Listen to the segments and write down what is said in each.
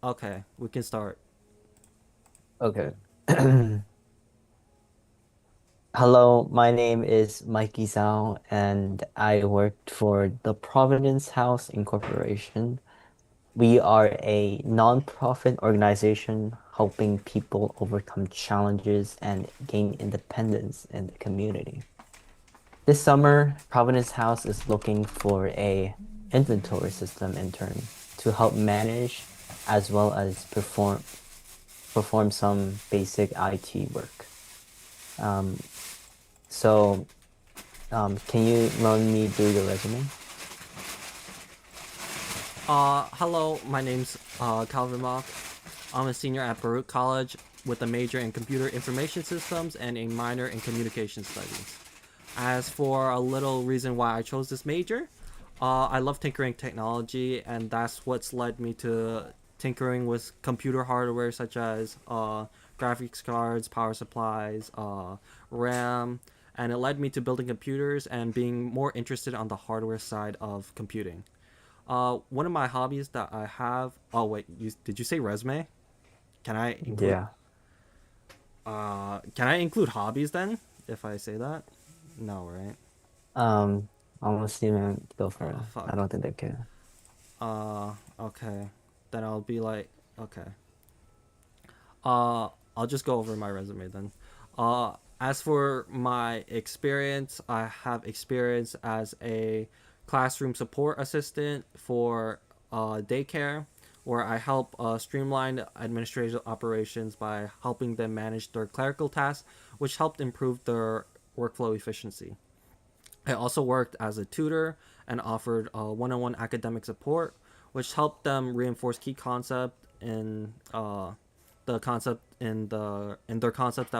Okay, we can start. Okay. Hello, my name is Mikey Zhao, and I worked for the Providence House Incorporation. We are a nonprofit organization helping people overcome challenges and gain independence in the community. This summer, Providence House is looking for a inventory system intern to help manage as well as perform some basic IT work. Um, So, can you run me through your resume? Hello, my name's Calvin Mock. I'm a senior at Baruch College with a major in computer information systems and a minor in communication studies. As for a little reason why I chose this major, I love tinkering technology, and that's what's led me to tinkering with computer hardware such as graphics cards, power supplies, RAM, and it led me to building computers and being more interested on the hardware side of computing. One of my hobbies that I have. Oh wait, did you say resume? Can I include? Yeah. Can I include hobbies then? If I say that? No, right? Um, I'm gonna see man go for it. Oh I fuck. don't think they care. Okay. Then I'll be like, okay. Uh, I'll just go over my resume then. As for my experience, I have experience as a classroom support assistant for daycare, where I help streamline administrative operations by helping them manage their clerical tasks, which helped improve their workflow efficiency. I also worked as a tutor and offered one-on-one academic support, which helped them reinforce key concept in the concept in their concept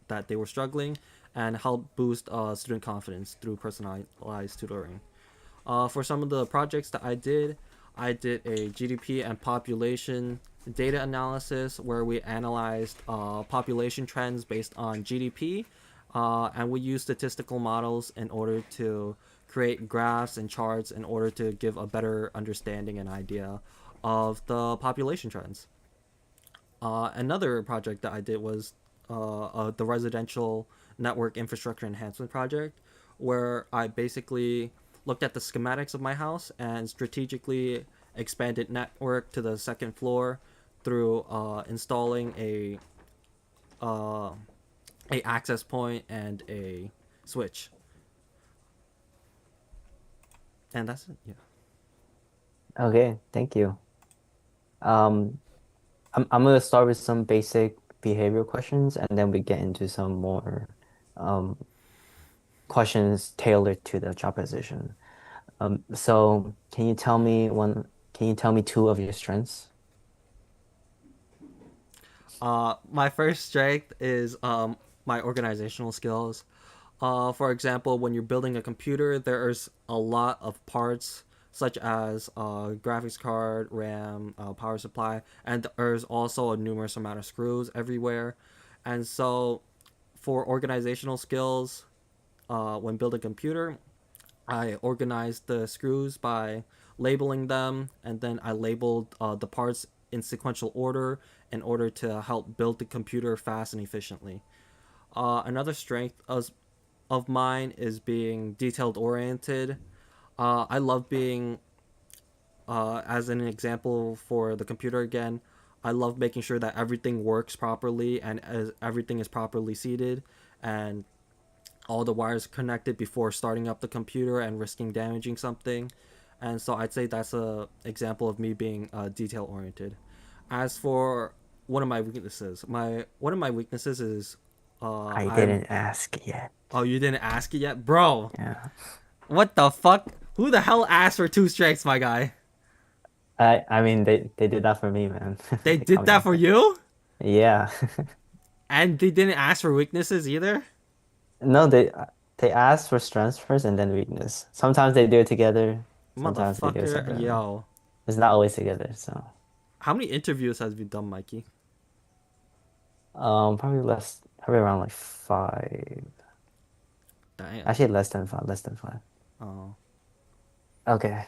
that they were struggling, and help boost student confidence through personalized tutoring. For some of the projects that I did a GDP and population data analysis where we analyzed population trends based on GDP, and we used statistical models in order to create graphs and charts in order to give a better understanding and idea of the population trends. Another project that I did was the residential network infrastructure enhancement project, where I basically looked at the schematics of my house and strategically expanded network to the second floor through installing uh, a access point and a switch, and that's it. Yeah. Okay, thank you. Um, I'm gonna start with some basic behavioral questions, and then we get into some more um questions tailored to the job position. So can you tell me two of your strengths? My first strength is my organizational skills. For example, when you're building a computer, there's a lot of parts such as graphics card, RAM, power supply, and there's also a numerous amount of screws everywhere. And so, for organizational skills, when building a computer, I organized the screws by labeling them, and then I labeled the parts in sequential order in order to help build the computer fast and efficiently. Another strength of mine is being detailed oriented. I love being, as an example for the computer again, I love making sure that everything works properly and as everything is properly seated and all the wires connected before starting up the computer and risking damaging something. And so I'd say that's a example of me being detail oriented. As for one of my weaknesses is I I'm. didn't ask yet. Oh, you didn't ask it yet, bro. Yeah. What the fuck? Who the hell asked for two strikes, my guy? I mean they did that for me, man. They They caught did me that off for guard. you, Yeah. and they didn't ask for weaknesses either. No, they ask for strengths first and then weakness. Sometimes they do it together, sometimes they do it Motherfucker, separately. yo. It's not always together, so How many interviews has you done, Mikey? probably around like five. Damn. Actually less than five. Oh. Okay.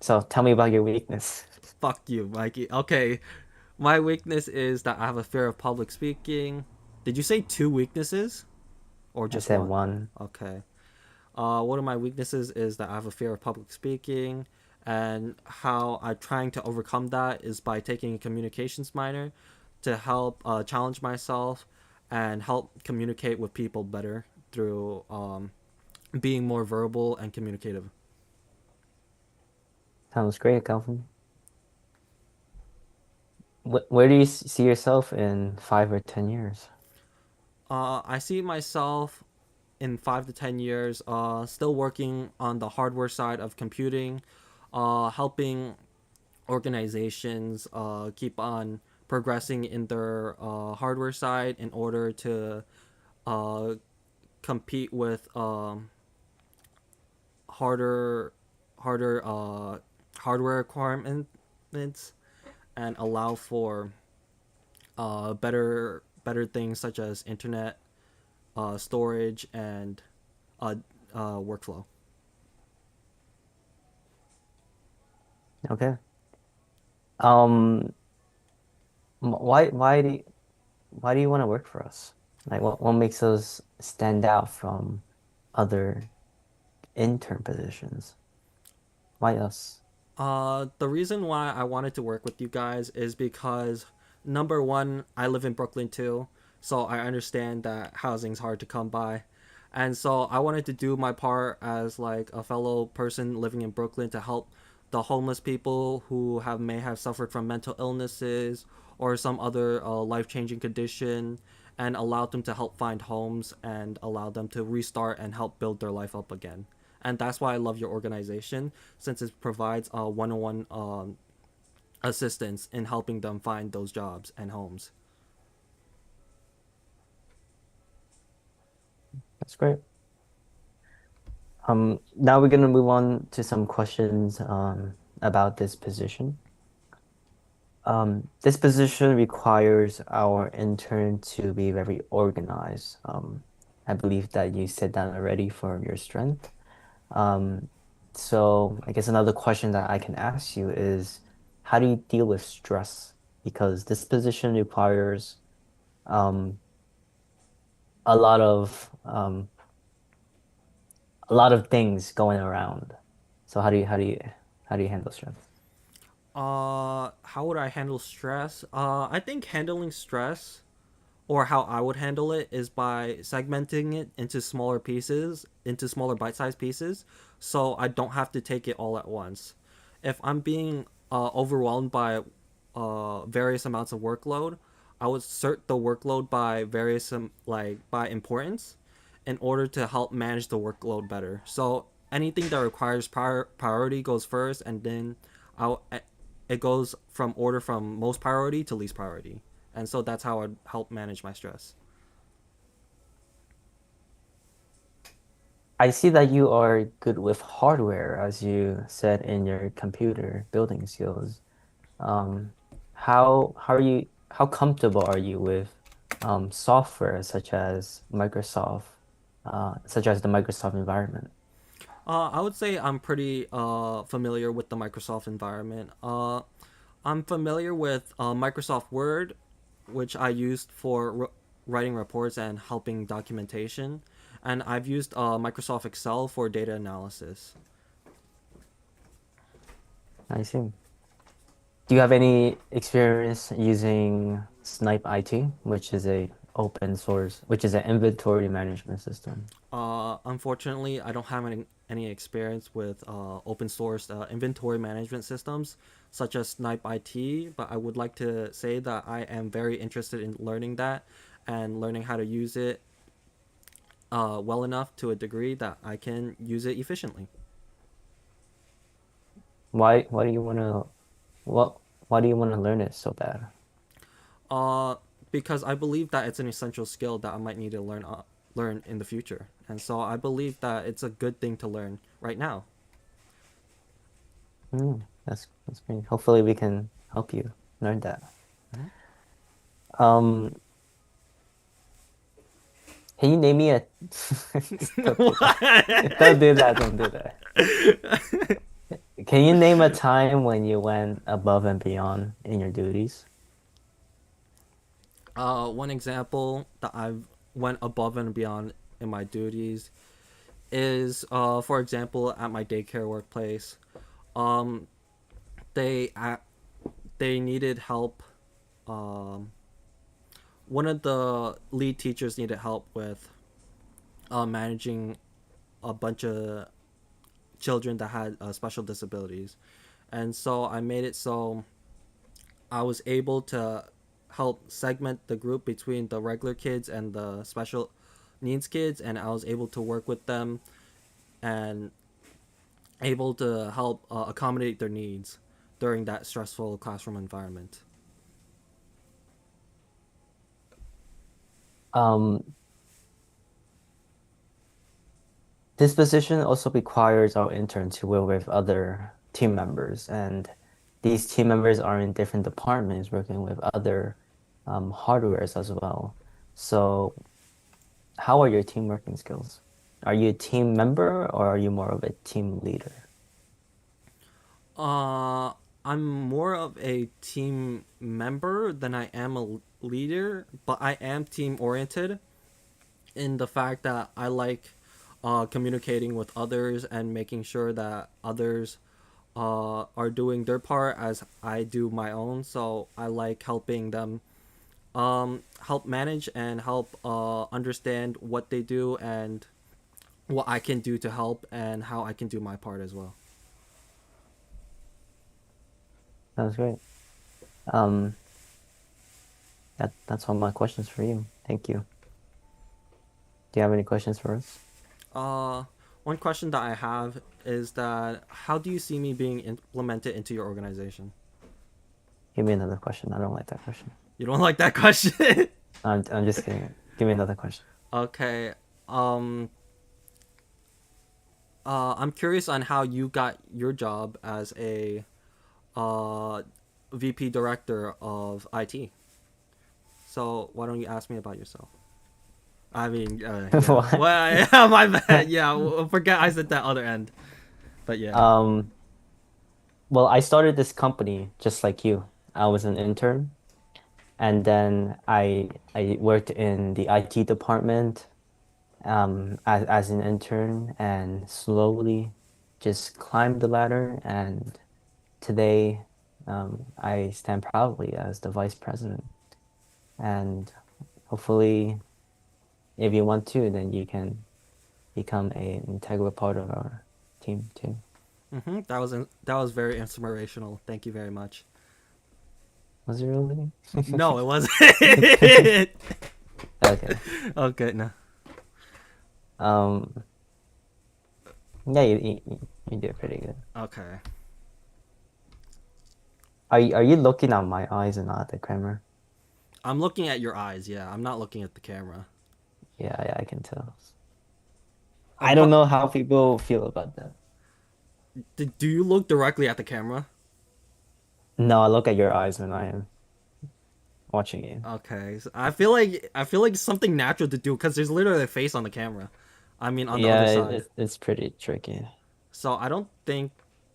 So tell me about your weakness. Fuck you, Mikey. Okay. My weakness is that I have a fear of public speaking. Did you say two weaknesses or I just said one? one. Okay. One of my weaknesses is that I have a fear of public speaking, and how I'm trying to overcome that is by taking a communications minor to help challenge myself and help communicate with people better through being more verbal and communicative. Sounds great, Calvin. Where do you see yourself in 5 or 10 years? I see myself in 5 to 10 years still working on the hardware side of computing, helping organizations keep on progressing in their hardware side in order to uh, compete with harder harder hardware requirements and allow for better things such as internet storage and uh, workflow. Okay. Um, why do you want to work for us? Like, what makes us stand out from other intern positions? Why us? The reason why I wanted to work with you guys is because number one, I live in Brooklyn too, so I understand that housing's hard to come by. And so I wanted to do my part as like a fellow person living in Brooklyn to help the homeless people who have may have suffered from mental illnesses or some other life-changing condition, and allow them to help find homes and allow them to restart and help build their life up again. And that's why I love your organization, since it provides one-on-one assistance in helping them find those jobs and homes. That's great. Now we're gonna move on to some questions about this position. This position requires our intern to be very organized. I believe that you said that already for your strength. Um, so I guess another question that I can ask you is, how do you deal with stress? Because this position requires um, a lot of things going around. So how do you handle stress? How would I handle stress? I think handling stress, or how I would handle it, is by segmenting it into smaller pieces, into smaller bite-sized pieces, so I don't have to take it all at once. If I'm being overwhelmed by various amounts of workload, I would sort the workload by various like by importance, in order to help manage the workload better. So anything that requires priority goes first, and then I'll it goes from order from most priority to least priority, and so that's how I'd help manage my stress. I see that you are good with hardware, as you said in your computer building skills. Um, how comfortable are you with software such as the Microsoft environment? I would say I'm pretty familiar with the Microsoft environment. I'm familiar with Microsoft Word, which I used for writing reports and helping documentation, and I've used Microsoft Excel for data analysis. I see. Do you have any experience using Snipe IT, which is an inventory management system? Unfortunately, I don't have any experience with open source inventory management systems such as Snipe IT, but I would like to say that I am very interested in learning that and learning how to use it well enough to a degree that I can use it efficiently. Why do you what why do you want to learn it so bad? Uh, because I believe that it's an essential skill that I might need to learn in the future, and so I believe that it's a good thing to learn right now. That's great. Hopefully we can help you learn that. Mhm. Um, can you name me a don't do that. Don't do that, don't do that. Can you name a time when you went above and beyond in your duties? One example that I've went above and beyond in my duties is, for example, at my daycare workplace, um, they they needed help. Um, One of the lead teachers needed help with managing a bunch of children that had special disabilities, and so I made it so I was able to help segment the group between the regular kids and the special needs kids, and I was able to work with them and able to help accommodate their needs during that stressful classroom environment. Um, this position also requires our intern to work with other team members, and these team members are in different departments working with other hardwares as well. So, how are your team working skills? Are you a team member or are you more of a team leader? Uh, I'm more of a team member than I am a leader, but I am team oriented in the fact that I like communicating with others and making sure that others are doing their part as I do my own. So I like helping them help manage and help understand what they do and what I can do to help and how I can do my part as well. That was great. Um, that's all my questions for you. Thank you. Do you have any questions for us? Uh, One question that I have is that how do you see me being implemented into your organization? Give me another question. I don't like that question. You don't like that question? I'm just kidding. Give me another question. Okay. Um. I'm curious on how you got your job as a uh, VP director of IT. So why don't you ask me about yourself? I mean, yeah. What? Well, yeah, my bad. Yeah, forget I said that other end. But yeah. Um, well, I started this company just like you. I was an intern, and then I worked in the IT department as an intern, and slowly just climbed the ladder, and today I stand proudly as the vice president. And hopefully, if you want to, then you can become an integral part of our team too. That was very inspirational. Thank you very much. Was it really? No, it wasn't. Okay. Okay, no. Um, yeah, you did pretty good. Okay. Are you looking at my eyes and not at the camera? I'm looking at your eyes. Yeah, I'm not looking at the camera. Yeah, I can tell. Uh, I don't but know how people feel about that. do you look directly at the camera? No, I look at your eyes when I am watching you. Okay, so I feel like something natural to do because there's literally a face on the camera. I mean, on the Yeah, other side. it's pretty tricky. So I don't think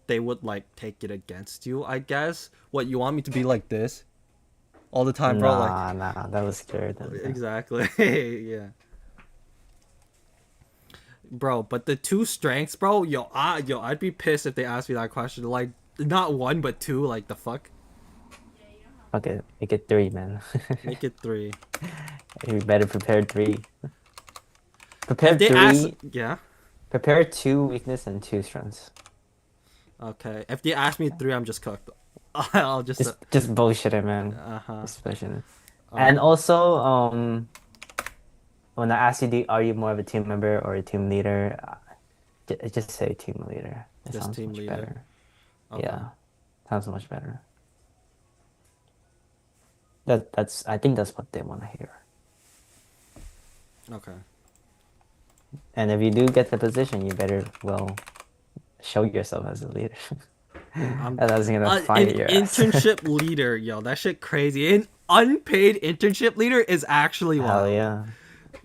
they would like take it against you. I guess. What you want me to be like this all the time, bro? Like Nah, that was scary. exactly. Yeah, bro. But the two strengths, bro. I'd be pissed if they asked me that question. Like not one but two. Like the fuck. Okay, make it three, man. Make it three. You better prepare three. If Prepare they ask, three. yeah. Prepare two weakness and two strengths. Okay. If they ask me three, I'm just cooked. I'll just. Just bullshit it, man. Uh huh. Just bullshit it. And Um. also, when I ask you, are you more of a team member or a team leader? Just say team leader. It Just sounds team much leader. better. Okay. Yeah, sounds much better. I think that's what they want to hear. Okay. And if you do get the position, you better, well, show yourself as a leader. I'm And that's gonna an fire your ass. internship leader, yo. That shit crazy. An unpaid internship leader is actually Hell wild. yeah.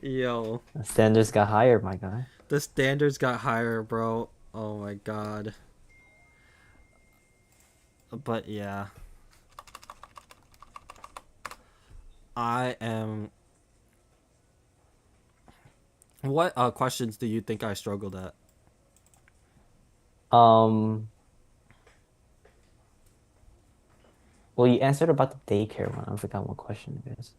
Yo, The standards got higher, my guy. the standards got higher, bro. Oh my god. But yeah. I am. What questions do you think I struggled at? Um, well, you answered about the daycare one. I forgot what question it is.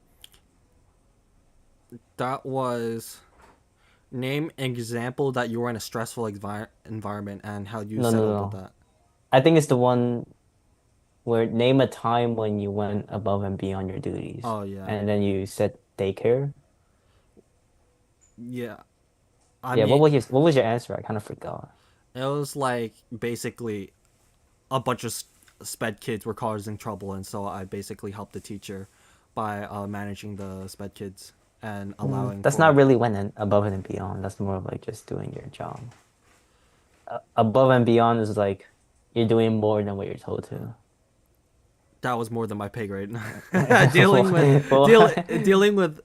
That was name an example that you were in a stressful environment and how you No, no, settled with no. that. I think it's the one where name a time when you went above and beyond your duties. Oh yeah, And then you said daycare. yeah. I Yeah, mean, what was your answer? I kind of forgot. it was like basically a bunch of sped kids were causing trouble, and so I basically helped the teacher by managing the sped kids and allowing That's not for. really went and above and beyond. That's more of like just doing your job. Above and beyond is like you're doing more than what you're told to. That was more than my pay grade. Well, Dealing with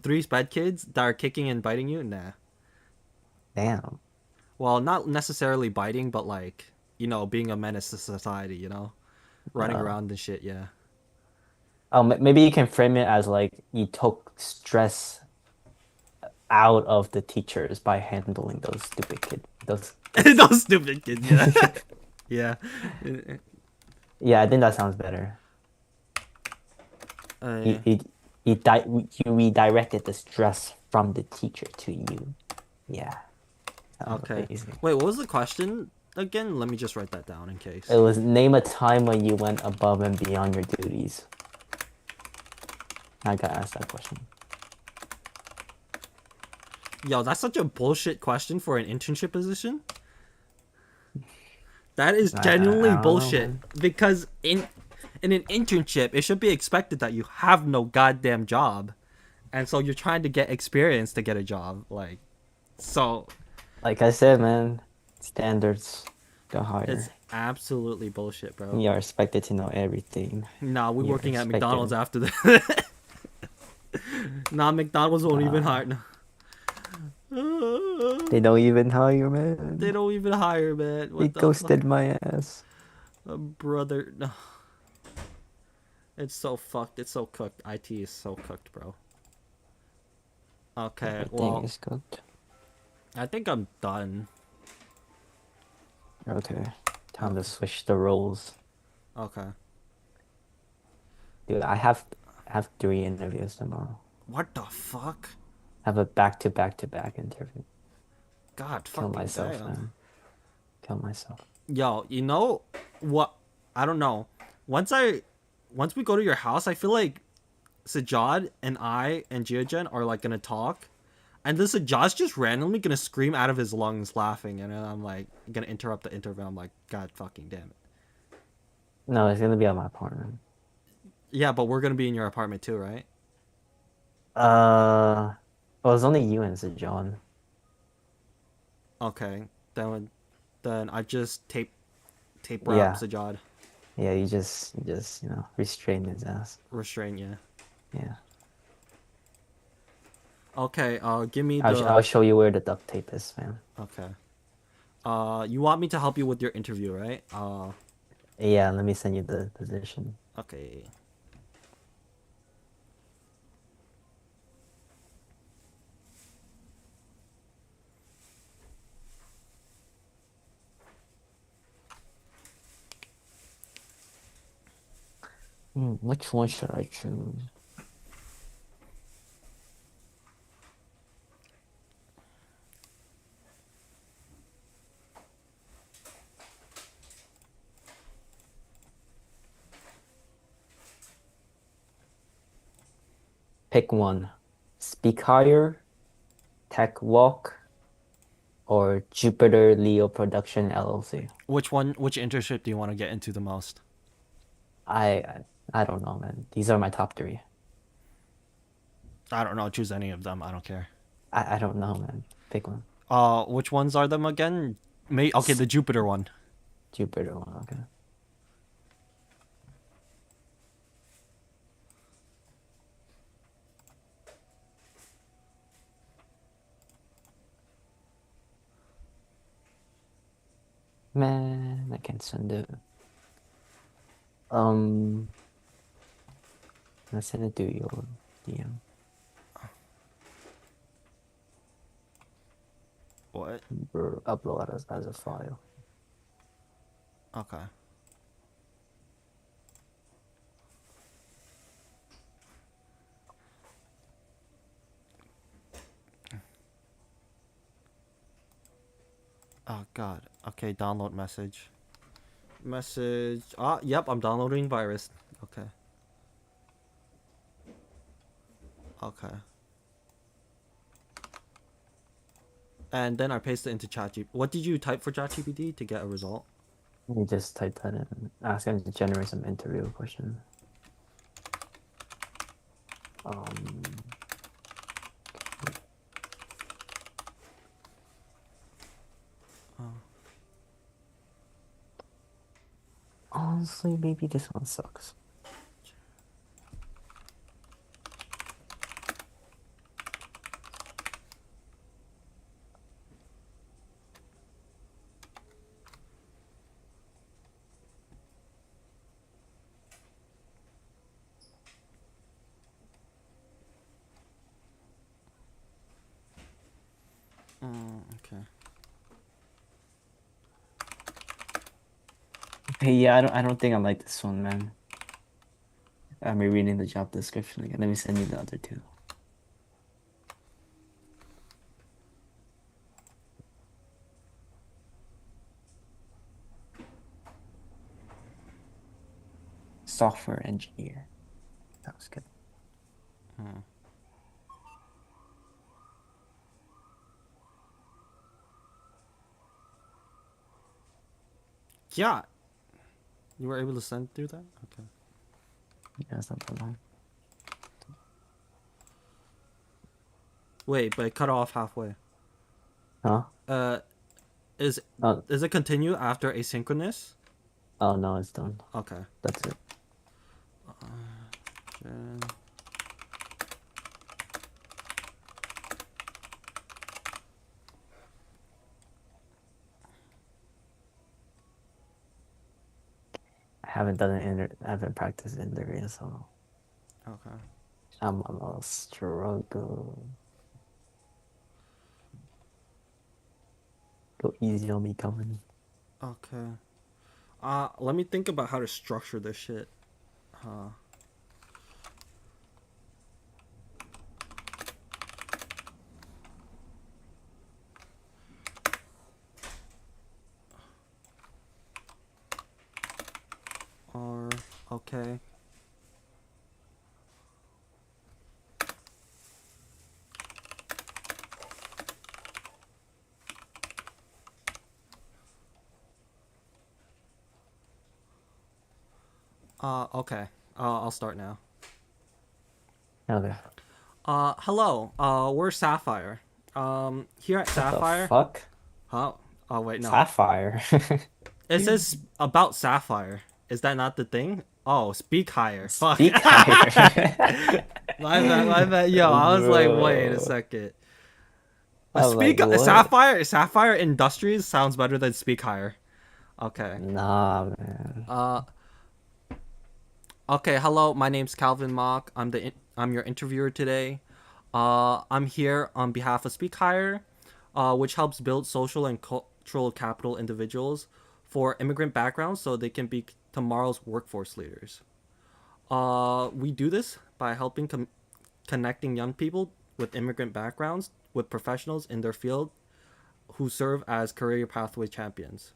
three sped kids that are kicking and biting you. Nah. damn. Well, not necessarily biting, but like being a menace to society. Running Uh, around and shit. Yeah. maybe you can frame it as like you took stress out of the teachers by handling those stupid those kids. Those stupid kids. Yeah. Yeah. Yeah, I think that sounds better. You Yeah. you you redirected the stress from the teacher to you. Yeah, sounds Okay. amazing. Wait, what was the question again? Let me just write that down in It case. was name a time when you went above and beyond your duties. I got asked that question. Yo, that's such a bullshit question for an internship position. That is I genuinely don't know, bullshit man. because in an internship, it should be expected that you have no goddamn job, and so you're trying to get experience to get a job. Like, so Like I said, man, standards go it's higher. absolutely bullshit, bro. You are expected to know everything. Nah, we You're working at McDonald's expected. after that. Nah, McDonald's won't even Uh, hire. they don't even hire, They man. don't even hire, man. They What the fuck, ghosted my ass. brother? No, it's so fucked. It's so cooked. IT is so cooked, bro. Okay, Everything well, is cooked. I think I'm done. Okay, time to Okay, switch the roles. okay. Dude, I have 3 interviews tomorrow. What the fuck? I have a back-to-back-to-back interview. God Kill fucking myself, damn. man. Kill myself. Yo, you know what? I don't know. Once I, once we go to your house, I feel like Sajad and I and Geogen are like gonna talk, and then Sajad's just randomly gonna scream out of his lungs laughing, and then I'm like gonna interrupt the interview. I'm like, God fucking damn it. No, it's gonna be at my apartment. Yeah, but we're gonna be in your apartment too, right? Well, it's only you and Sir John. Okay. Then I just tape wrap Yeah, Sajad, yeah. You just, restrain his ass. restrain you. Yeah. Okay. Give me the. I'll show you where the duct tape is, man. Okay. You want me to help you with your interview, right? Yeah, let me send you the position. Okay. Which one should I choose? Pick one. Speak Higher, Tech Walk, or Jupiter Leo Production LLC. Which one? Which internship do you want to get into the most? I don't know, man. These are my top three. I don't know. Choose any of them. I don't care. I don't know, man. Pick one. Which ones are them again? Okay, S the Jupiter one. Jupiter one, okay. Man, I can't send it. Um, I'll send it to you. DM. What? Or upload as a file. Okay. Oh God. Okay, download message. Message. Ah, yep, I'm downloading virus. Okay. Okay. And then I paste it into ChatGPT. What did you type for ChatGPT to get a result? You just type that in. Ask him to generate some interview question. Um, Oh. honestly, maybe this one sucks. Okay. Hey, yeah, I don't think I like this one, man. I'm rereading the job description again. Let me send you the other two. Software engineer. That was good. Hmm. Yeah. You were able to send through that? Okay. Yeah, it's not that long. Wait, but it cut off halfway. Huh? Uh, is Oh, does it continue after asynchronous? oh no, it's done. Okay. That's it. Gen- I haven't practiced interview, so Okay. I'm on a struggle. Go easy on me, coming. Okay. Let me think about how to structure this shit. Uh, or okay. Okay. I'll start now. Okay. Hello. We're Sapphire. Here at What the Sapphire. fuck? Huh? Oh wait, no. Sapphire. It says about Sapphire. Is that not the thing? Oh, speak higher. Fuck. Speak higher. My bad. My bad. Yo, I was like, wait a Bro. second. I'm like, Speak what? Sapphire. Sapphire Industries sounds better than speak higher. Okay. Nah, man. Uh. Okay. Hello. My name's Calvin Mock. I'm your interviewer today. I'm here on behalf of Speak Higher, which helps build social and cultural capital individuals for immigrant backgrounds so they can be tomorrow's workforce leaders. We do this by helping connecting young people with immigrant backgrounds with professionals in their field who serve as career pathway champions.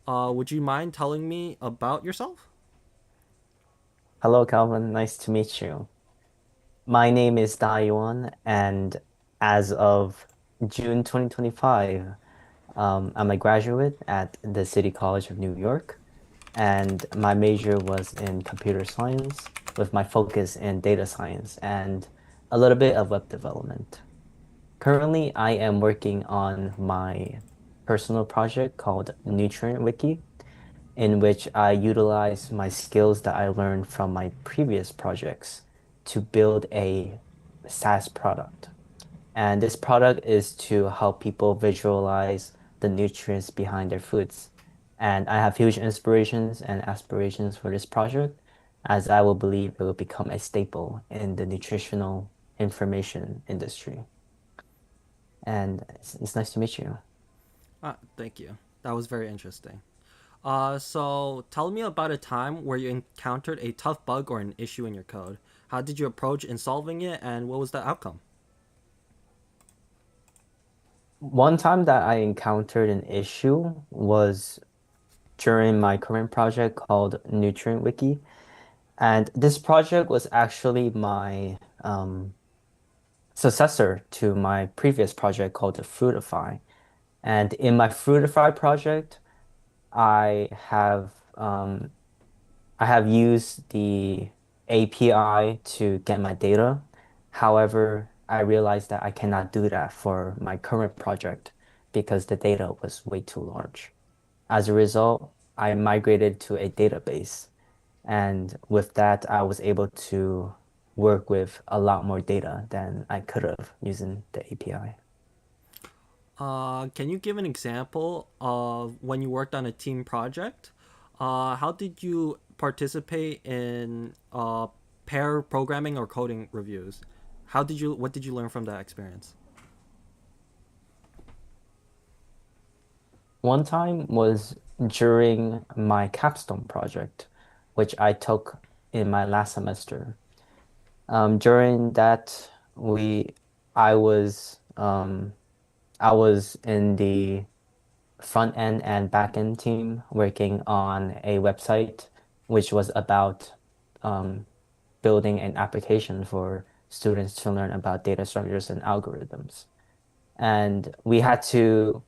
Would you mind telling me about yourself? Hello, Calvin. Nice to meet you. My name is Dayuan, and as of June 2025, I'm a graduate at the City College of New York, and my major was in computer science with my focus in data science and a little bit of web development. Currently, I am working on my personal project called Nutrient Wiki, in which I utilize my skills that I learned from my previous projects to build a SaaS product. And this product is to help people visualize the nutrients behind their foods. And I have huge inspirations and aspirations for this project. as I will believe it will become a staple in the nutritional information industry. And it's nice to meet you. Thank you. That was very interesting. So tell me about a time where you encountered a tough bug or an issue in your code. How did you approach in solving it, and what was the outcome? One time that I encountered an issue was during my current project called Nutrient Wiki. And this project was actually my successor to my previous project called the Fruitify. And in my Fruitify project, I have um, I have used the API to get my data. However, I realized that I cannot do that for my current project because the data was way too large. As a result, I migrated to a database. And with that, I was able to work with a lot more data than I could have using the API. Can you give an example of when you worked on a team project? How did you participate in pair programming or coding reviews? What did you learn from that experience? One time was during my capstone project, which I took in my last semester. During that, we, I was, um, I was in the front end and back end team working on a website, which was about um, building an application for students to learn about data structures and algorithms. And we had to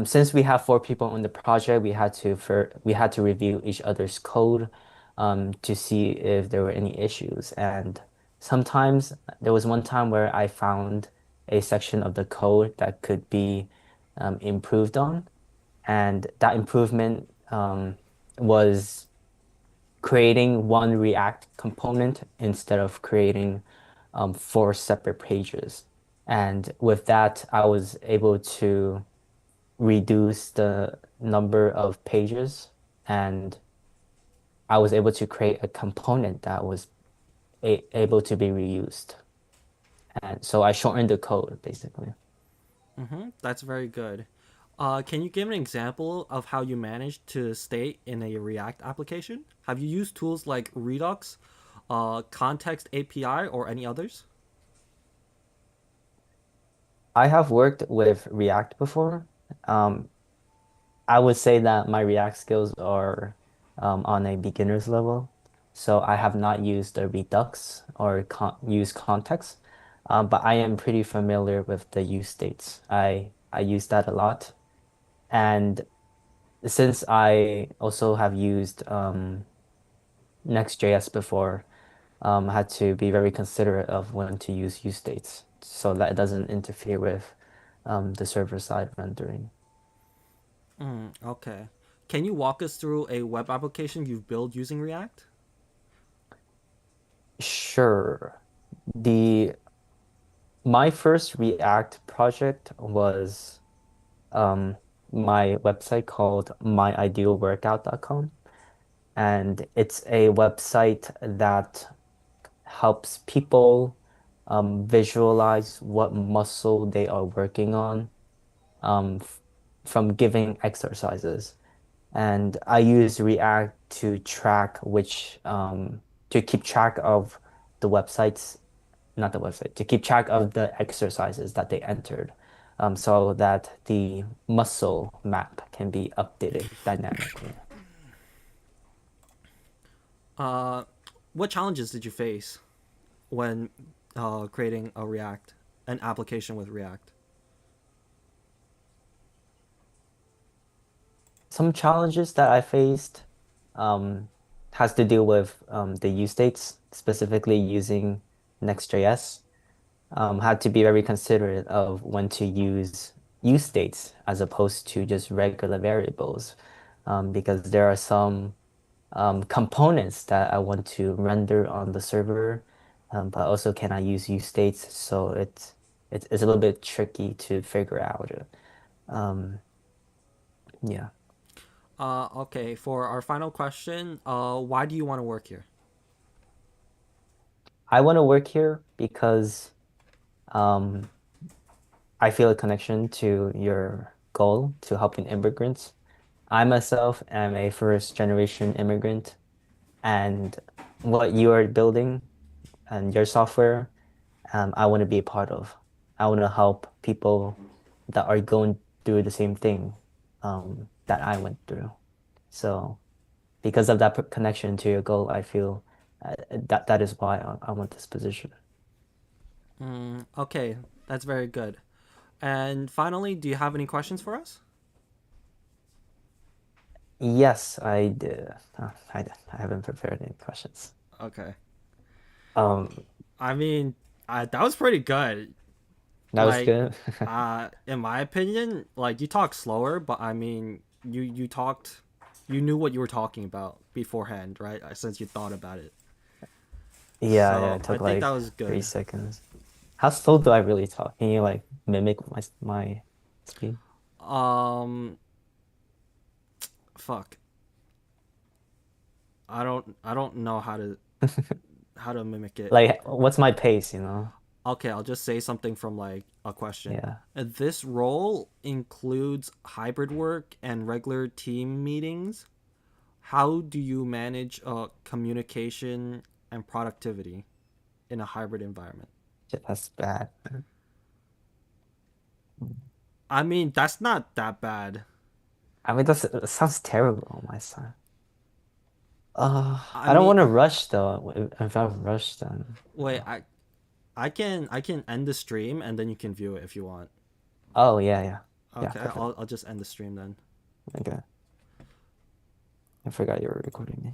since we have four people on the project, we had to review each other's code to see if there were any issues. And sometimes there was one time where I found a section of the code that could be improved on, and that improvement was creating one React component instead of creating four separate pages. And with that, I was able to reduce the number of pages, and I was able to create a component that was able to be reused. And so I shortened the code basically. That's very good. Can you give an example of how you managed to stay in a React application? Have you used tools like Redux, Context API, or any others? I have worked with React before. Um, I would say that my React skills are on a beginner's level. So I have not used the Redux or use context, but I am pretty familiar with the use states. I use that a lot. And since I also have used Next.js before, I had to be very considerate of when to use states so that it doesn't interfere with the server side rendering. Okay. Can you walk us through a web application you've built using React? Sure. The My first React project was um, my website called myidealworkout.com. And it's a website that helps people visualize what muscle they are working on f from giving exercises. And I use React to track to keep track of the websites, not the website, to keep track of the exercises that they entered, so that the muscle map can be updated dynamically. Uh, what challenges did you face when creating an application with React? Some challenges that I faced um, has to do with the use states, specifically using Next.js. Had to be very considerate of when to use states as opposed to just regular variables, because there are some components that I want to render on the server, but also can I use states, so it's a little bit tricky to figure out. Um, yeah. Okay, for our final question, why do you want to work here? I want to work here because um, I feel a connection to your goal to helping immigrants. I myself am a first generation immigrant, and what you are building and your software, I want to be a part of. I want to help people that are going through the same thing that I went through. So, because of that connection to your goal, I feel that is why I want this position. Okay, that's very good. And finally, do you have any questions for us? Yes, I did. I haven't prepared any questions. Okay. Um, I mean, that was pretty good. that was Like, good. in my opinion, like you talk slower, but I mean, you talked, you knew what you were talking about beforehand, right? Since you thought about it. Yeah, yeah, So it I took think that like was three good. seconds. How slow do I really talk? Can you like mimic my speed? Um, fuck. I don't know how to mimic it. Like, what's my pace, you know? Okay, I'll just say something from like a question. Yeah. This role includes hybrid work and regular team meetings. How do you manage communication and productivity in a hybrid environment? Shit, that's bad. I mean, that's not that bad. I mean, that sounds terrible on my side. I I don't mean, want to rush though. If I rush, then wait, I can end the stream and then you can view it if you want. oh yeah, yeah, yeah, Okay, perfect. I'll just end the stream then. Okay, I forgot you were recording me.